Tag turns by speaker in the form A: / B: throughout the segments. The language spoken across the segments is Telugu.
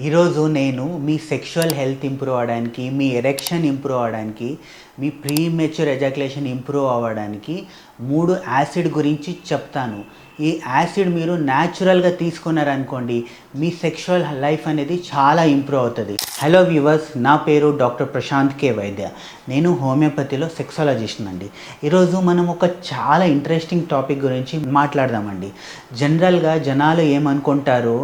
A: ఈరోజు నేను మీ సెక్షువల్ హెల్త్ ఇంప్రూవ్ అవ్వడానికి, మీ ఎరెక్షన్ ఇంప్రూవ్ అవ్వడానికి, మీ ప్రీమెచ్యూర్ ఎజాక్యులేషన్ ఇంప్రూవ్ అవ్వడానికి 3 యాసిడ్ గురించి చెప్తాను. ఈ యాసిడ్ మీరు న్యాచురల్గా తీసుకున్నారనుకోండి, మీ సెక్షువల్ లైఫ్ అనేది చాలా ఇంప్రూవ్ అవుతుంది. హలో వ్యూవర్స్, నా పేరు డాక్టర్ ప్రశాంత్ కే వైద్య. నేను హోమియోపతిలో సెక్సాలజిస్ట్ అండి. ఈరోజు మనం ఒక చాలా ఇంట్రెస్టింగ్ టాపిక్ గురించి మాట్లాడదామండి. జనరల్గా జనాలు ఏమనుకుంటారు,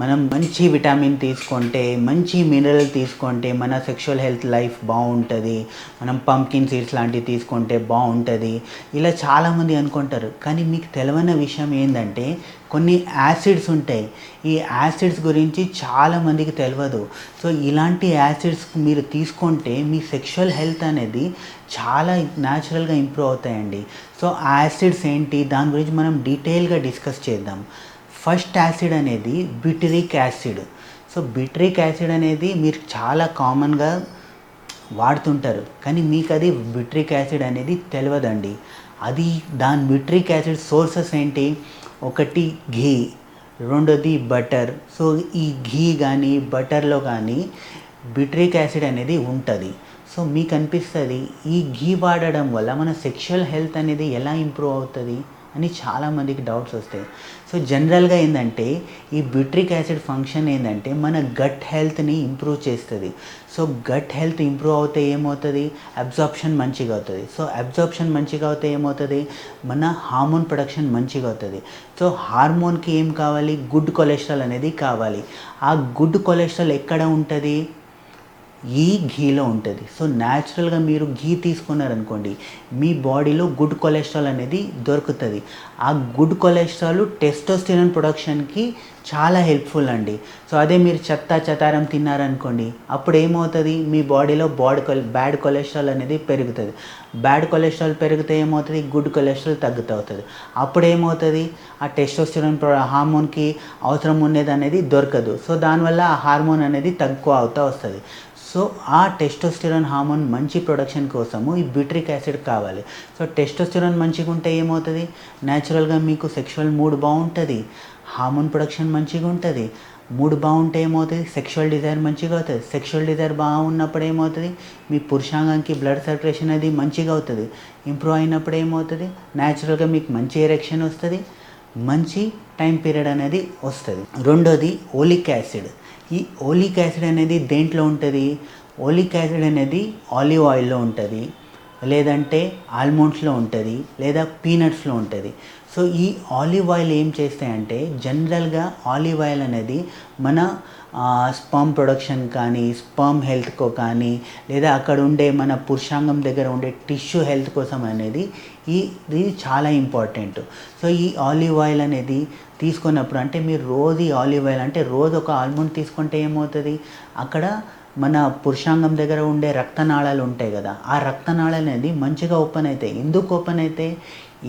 A: మనం మంచి విటమిన్ తీసుకుంటే, మంచి మినరల్ తీసుకుంటే మన సెక్షువల్ హెల్త్ లైఫ్ బాగుంటుంది, మనం పంకిన్ సీడ్స్ లాంటివి తీసుకుంటే బాగుంటుంది, ఇలా చాలామంది అనుకుంటారు. కానీ మీకు తెలియని విషయం ఏంటంటే కొన్ని యాసిడ్స్ ఉంటాయి. ఈ యాసిడ్స్ గురించి చాలామందికి తెలియదు. సో ఇలాంటి యాసిడ్స్ మీరు తీసుకుంటే మీ సెక్షువల్ హెల్త్ అనేది చాలా న్యాచురల్గా ఇంప్రూవ్ అవుతాయండి. సో ఆ యాసిడ్స్ ఏంటి, దాని గురించి మనం డీటెయిల్గా డిస్కస్ చేద్దాం. ఫస్ట్ యాసిడ్ అనేది butyric acid. So butyric acid అనేది మీరు చాలా కామన్గా వాడుతుంటారు, కానీ మీకు అది బిట్రిక్ యాసిడ్ అనేది తెలియదండి. అది దాని బిట్రిక్ యాసిడ్ సోర్సెస్ ఏంటి, ఒకటి ఘీ, రెండోది బటర్. సో ఈ ఘీ కానీ బటర్లో కానీ బిట్రిక్ యాసిడ్ అనేది ఉంటుంది. సో మీకు అనిపిస్తుంది ఈ ఘీ వాడడం వల్ల మన సెక్షువల్ హెల్త్ అనేది ఎలా ఇంప్రూవ్ అవుతుంది అని చాలామందికి డౌట్స్ వస్తాయి. సో జనరల్గా ఏంటంటే ఈ బిట్రిక్ యాసిడ్ ఫంక్షన్ ఏంటంటే మన గట్ హెల్త్ని ఇంప్రూవ్ చేస్తుంది. సో గట్ హెల్త్ ఇంప్రూవ్ అవుతే ఏమవుతుంది, అబ్జార్ప్షన్ మంచిగా అవుతుంది. సో అబ్జార్ప్షన్ మంచిగా అవుతే ఏమవుతుంది, మన హార్మోన్ ప్రొడక్షన్ మంచిగా అవుతుంది. సో హార్మోన్కి ఏం కావాలి, గుడ్ కొలెస్ట్రాల్ అనేది కావాలి. ఆ గుడ్ కొలెస్ట్రాల్ ఎక్కడ ఉంటుంది, ఈ ఘీలో ఉంటుంది. సో న్యాచురల్గా మీరు ఘీ తీసుకున్నారనుకోండి, మీ బాడీలో గుడ్ కొలెస్ట్రాల్ అనేది దొరుకుతుంది. ఆ గుడ్ కొలెస్ట్రాల్ టెస్టోస్టెరాన్ ప్రొడక్షన్కి చాలా హెల్ప్ఫుల్ అండి. సో అదే మీరు చెత్తారం తిన్నారనుకోండి, అప్పుడు ఏమవుతుంది, మీ బాడీలో బ్యాడ్ కొలెస్ట్రాల్ అనేది పెరుగుతుంది. బ్యాడ్ కొలెస్ట్రాల్ పెరిగితే ఏమవుతుంది, గుడ్ కొలెస్ట్రాల్ తగ్గుతుంది. అప్పుడు ఏమవుతుంది, ఆ టెస్టోస్టెరాన్ హార్మోన్కి అవసరం ఉండేది అనేది దొరకదు. సో దానివల్ల ఆ హార్మోన్ అనేది తక్కువ అవుతూ వస్తుంది. సో ఆ టెస్టోస్టెరాన్ హార్మోన్ మంచి ప్రొడక్షన్ కోసము ఈ బిట్రిక్ యాసిడ్ కావాలి. సో టెస్టోస్టెరాన్ మంచిగా ఉంటే ఏమవుతుంది, న్యాచురల్గా మీకు సెక్షువల్ మూడ్ బాగుంటుంది, హార్మోన్ ప్రొడక్షన్ మంచిగా ఉంటుంది. మూడ్ బాగుంటే ఏమవుతుంది, సెక్షువల్ డిజైర్ మంచిగా అవుతుంది. సెక్షువల్ డిజైర్ బాగున్నప్పుడు ఏమవుతుంది, మీ పురుషాంగానికి బ్లడ్ సర్క్యులేషన్ అనేది మంచిగా అవుతుంది. ఇంప్రూవ్ అయినప్పుడు ఏమవుతుంది, న్యాచురల్గా మీకు మంచి ఎరెక్షన్ వస్తుంది, మంచి టైం పీరియడ్ అనేది వస్తుంది. రెండోది ఓలిక్ యాసిడ్. ఈ ఓలిక్ యాసిడ్ అనేది దేంట్లో ఉంటుంది, ఓలిక్ యాసిడ్ అనేది ఆలివ్ ఆయిల్లో ఉంటుంది, లేదంటే ఆల్మండ్స్లో ఉంటుంది, లేదా పీనట్స్లో ఉంటుంది. సో ఈ ఆలివ్ ఆయిల్ ఏం చేస్తాయంటే, జనరల్గా ఆలివ్ ఆయిల్ అనేది మన స్పర్మ్ ప్రొడక్షన్ కానీ, స్పర్మ్ హెల్త్కో కానీ, లేదా అక్కడ ఉండే మన పురుషాంగం దగ్గర ఉండే టిష్యూ హెల్త్ కోసం అనేది ఇది చాలా ఇంపార్టెంట్. సో ఈ ఆలివ్ ఆయిల్ అనేది తీసుకున్నప్పుడు, అంటే మీరు రోజు ఈ ఆలివ్ ఆయిల్ అంటే రోజు ఒక ఆల్మండ్ తీసుకుంటే ఏమవుతుంది, అక్కడ మన పురుషాంగం దగ్గర ఉండే రక్తనాళాలు ఉంటాయి కదా, ఆ రక్తనాళాలు అనేది మంచిగా ఓపెన్ అవుతాయి. ఎందుకు ఓపెన్ అవుతాయి,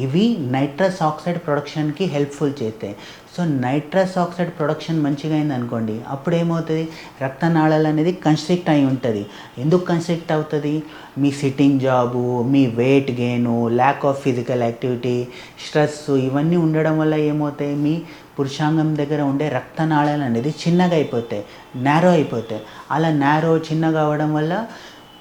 A: ఇవి నైట్రస్ ఆక్సైడ్ ప్రొడక్షన్కి హెల్ప్ఫుల్ చేస్తాయి. సో నైట్రస్ ఆక్సైడ్ ప్రొడక్షన్ మంచిగా అయింది అనుకోండి, అప్పుడు ఏమవుతుంది, రక్తనాళాలు అనేది కన్స్ట్రిక్ట్ అయి ఉంటుంది. ఎందుకు కన్స్ట్రిక్ట్ అవుతుంది, మీ సిట్టింగ్ జాబు, మీ weight gain, lack of physical activity, stress, ఇవన్నీ ఉండడం వల్ల ఏమవుతాయి, మీ పురుషాంగం దగ్గర ఉండే రక్తనాళాలు అనేది చిన్నగా అయిపోతాయి, నేరో అయిపోతాయి. అలా నేరో చిన్నగా అవ్వడం వల్ల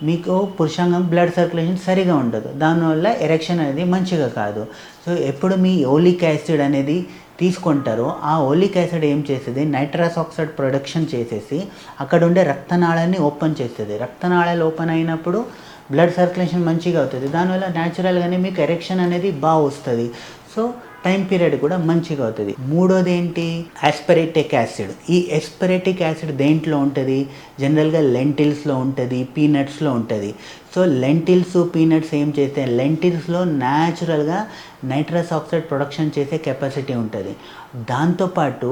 A: మీకు పురుషాంగం బ్లడ్ సర్క్యులేషన్ సరిగా ఉండదు, దానివల్ల ఎరెక్షన్ అనేది మంచిగా కాదు. సో ఎప్పుడు మీ ఓలిక్ యాసిడ్ అనేది తీసుకుంటారో, ఆ ఓలిక్ యాసిడ్ ఏం చేస్తుంది, నైట్రస్ ఆక్సైడ్ ప్రొడక్షన్ చేసేసి అక్కడ ఉండే రక్తనాళాన్ని ఓపెన్ చేస్తుంది. రక్తనాళాలు ఓపెన్ అయినప్పుడు బ్లడ్ సర్క్యులేషన్ మంచిగా అవుతుంది, దానివల్ల న్యాచురల్గానే మీకు ఎరెక్షన్ అనేది బాగా వస్తుంది. సో టైం పీరియడ్ కూడా మంచిగా అవుతుంది. మూడోది ఏంటి, ఆస్పరేటిక్ యాసిడ్. ఈ ఆస్పరేటిక్ యాసిడ్ దేంట్లో ఉంటుంది, జనరల్గా లెంటిల్స్లో ఉంటుంది, పీనట్స్లో ఉంటుంది. సో లెంటిల్స్, పీనట్స్ ఏం చేస్తే, లెంటిల్స్లో న్యాచురల్గా నైట్రస్ ఆక్సైడ్ ప్రొడక్షన్ చేసే కెపాసిటీ ఉంటుంది. దాంతోపాటు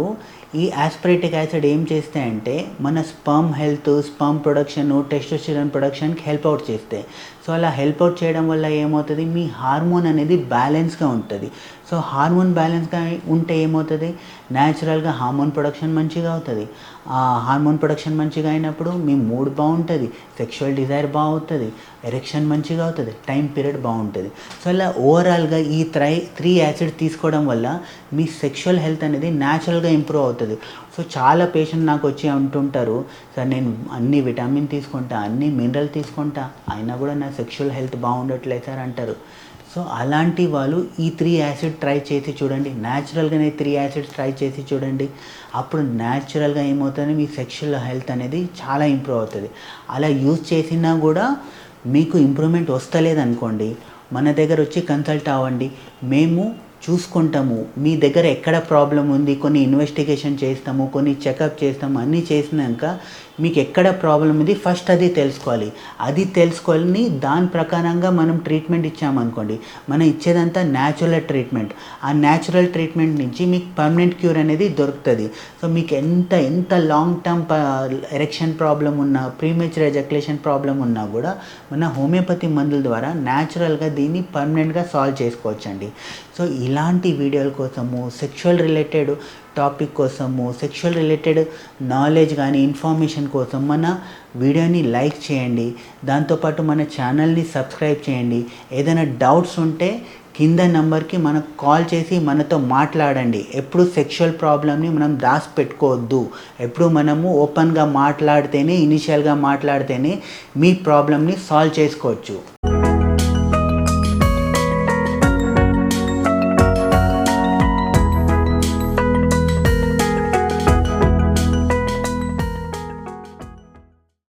A: ఈ ఆస్పరేటిక్ యాసిడ్ ఏం చేస్తాయంటే మన sperm health, sperm production, testosterone ప్రొడక్షన్కి హెల్ప్ అవుట్ చేస్తాయి. సో అలా హెల్ప్ అవుట్ చేయడం వల్ల ఏమవుతుంది, మీ హార్మోన్ అనేది బ్యాలెన్స్గా ఉంటుంది. సో హార్మోన్ బ్యాలెన్స్గా ఉంటే ఏమవుతుంది, న్యాచురల్గా హార్మోన్ ప్రొడక్షన్ మంచిగా అవుతుంది. హార్మోన్ ప్రొడక్షన్ మంచిగా అయినప్పుడు మీ మూడ్ బాగుంటుంది, సెక్షువల్ డిజైర్ బాగుంటుంది, ఎరెక్షన్ మంచిగా అవుతుంది, టైం పీరియడ్ బాగుంటుంది. సో ఇలా ఓవరాల్గా ఈ త్రీ యాసిడ్ తీసుకోవడం వల్ల మీ సెక్షువల్ హెల్త్ అనేది న్యాచురల్గా ఇంప్రూవ్ అవుతుంది. సో చాలా పేషెంట్ నాకు వచ్చి అంటుంటారు, సార్ నేను అన్ని విటమిన్ తీసుకుంటా, అన్ని మినరల్ తీసుకుంటా, అయినా కూడా నా సెక్షువల్ హెల్త్ బాగుండట్లేదు సార్ అంటారు. సో అలాంటి వాళ్ళు ఈ 3 యాసిడ్ ట్రై చేసి చూడండి, న్యాచురల్గానే 3 యాసిడ్స్ ట్రై చేసి చూడండి. అప్పుడు న్యాచురల్గా ఏమవుతుంది, మీ సెక్షువల్ హెల్త్ అనేది చాలా ఇంప్రూవ్ అవుతుంది. అలా యూజ్ చేసినా కూడా మీకు ఇంప్రూవ్మెంట్ వస్తలేదనుకోండి, మన దగ్గర వచ్చి కన్సల్ట్ అవ్వండి, మేము చూసుకుంటాము. మీ దగ్గర ఎక్కడ ప్రాబ్లం ఉంది, కొన్ని ఇన్వెస్టిగేషన్ చేస్తాము, కొన్ని చెకప్ చేస్తాము. అన్నీ చేసినాక మీకు ఎక్కడ ప్రాబ్లం ఉంది ఫస్ట్ అది తెలుసుకోవాలి. అది తెలుసుకొని దాని ప్రకారంగా మనం ట్రీట్మెంట్ ఇచ్చామనుకోండి, మనం ఇచ్చేదంతా న్యాచురల్ ట్రీట్మెంట్. ఆ న్యాచురల్ ట్రీట్మెంట్ నుంచి మీకు పర్మనెంట్ క్యూర్ అనేది దొరుకుతుంది. సో మీకు ఎంత లాంగ్ టర్మ్ ఎరెక్షన్ ప్రాబ్లం ఉన్నా, ప్రీమెచ్యూర్ ఎజాక్యులేషన్ ప్రాబ్లం ఉన్నా కూడా మన హోమియోపతి మందుల ద్వారా న్యాచురల్గా దీన్ని పర్మనెంట్గా సాల్వ్ చేసుకోవచ్చండి. సో ఇలాంటి వీడియోల కోసము, సెక్షువల్ రిలేటెడ్ టాపిక్ కోసము, సెక్షువల్ రిలేటెడ్ నాలెడ్జ్ కానీ ఇన్ఫర్మేషన్ కోసం మన వీడియోని లైక్ చేయండి. దాంతోపాటు మన ఛానల్ని సబ్స్క్రైబ్ చేయండి. ఏదైనా డౌట్స్ ఉంటే కింద నెంబర్కి మనకు కాల్ చేసి మనతో మాట్లాడండి. ఎప్పుడు సెక్షువల్ ప్రాబ్లమ్ని మనం దాచిపెట్టుకోవద్దు. ఎప్పుడు మనము ఓపెన్గా మాట్లాడితేనే, ఇనిషియల్గా మాట్లాడితేనే మీ ప్రాబ్లమ్ని సాల్వ్ చేసుకోవచ్చు.